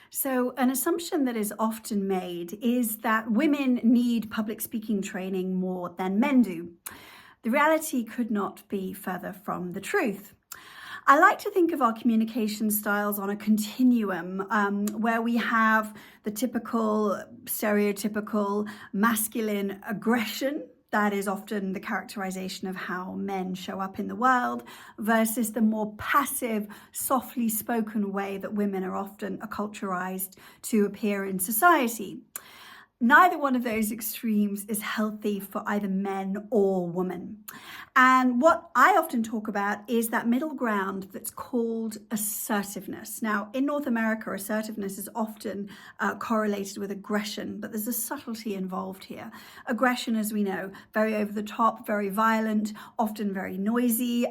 So, an assumption that is often made is that women need public speaking training more than men do. The reality could not be further from the truth. I like to think of our communication styles on a continuum where we have the typical, stereotypical masculine aggression. That is often the characterization of how men show up in the world, versus the more passive, softly spoken way that women are often acculturized to appear in society. Neither one of those extremes is healthy for either men or women. And what I often talk about is that middle ground that's called assertiveness. Now, in North America, assertiveness is often correlated with aggression, but there's a subtlety involved here. Aggression, as we know, very over the top, very violent, often very noisy.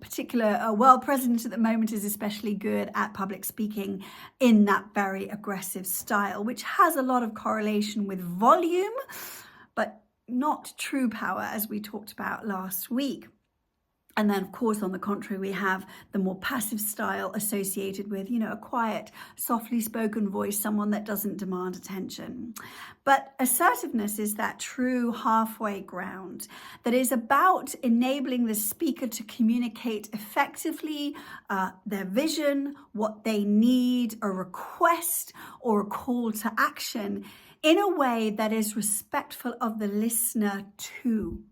Particular world president at the moment is especially good at public speaking in that very aggressive style, which has a lot of correlation with volume, but not true power, as we talked about last week. And then, of course, on the contrary, we have the more passive style associated with, a quiet, softly spoken voice, someone that doesn't demand attention. But assertiveness is that true halfway ground that is about enabling the speaker to communicate effectively their vision, what they need, a request, or a call to action in a way that is respectful of the listener too.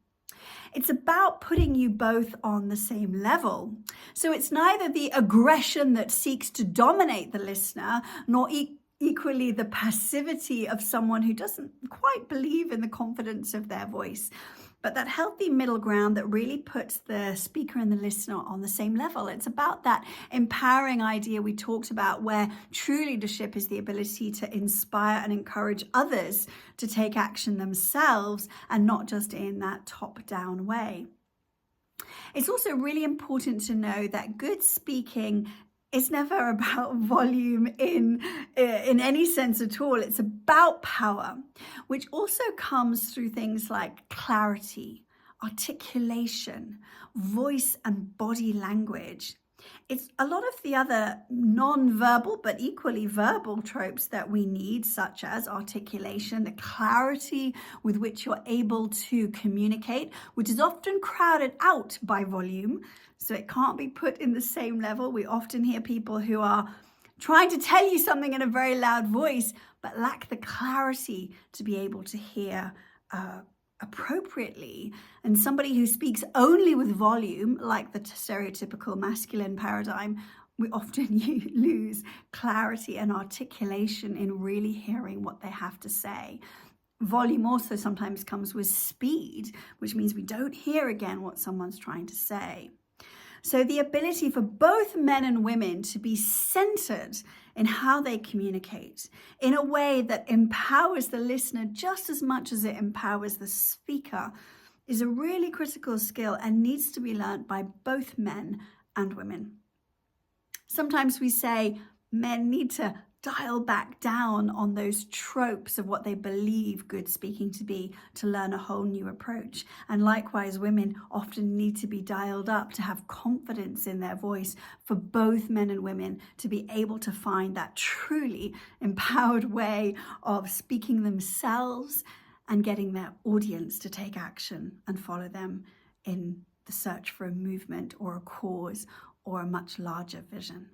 It's about putting you both on the same level. So it's neither the aggression that seeks to dominate the listener, nor equally the passivity of someone who doesn't quite believe in the confidence of their voice. But that healthy middle ground that really puts the speaker and the listener on the same level. It's about that empowering idea we talked about, where true leadership is the ability to inspire and encourage others to take action themselves, and not just in that top-down way. It's also really important to know that good speaking is never about volume in any sense at all. It's about power, which also comes through things like clarity, articulation, voice and body language. It's a lot of the other non-verbal but equally verbal tropes that we need, such as articulation, the clarity with which you're able to communicate, which is often crowded out by volume, so it can't be put in the same level. We often hear people who are trying to tell you something in a very loud voice, but lack the clarity to be able to hear appropriately. And somebody who speaks only with volume, like the stereotypical masculine paradigm, we often lose clarity and articulation in really hearing what they have to say. Volume also sometimes comes with speed, which means we don't hear again what someone's trying to say. So the ability for both men and women to be centered in how they communicate in a way that empowers the listener just as much as it empowers the speaker is a really critical skill and needs to be learned by both men and women. Sometimes we say men need to dial back down on those tropes of what they believe good speaking to be, to learn a whole new approach. And likewise, women often need to be dialed up to have confidence in their voice, for both men and women to be able to find that truly empowered way of speaking themselves and getting their audience to take action and follow them in the search for a movement or a cause or a much larger vision.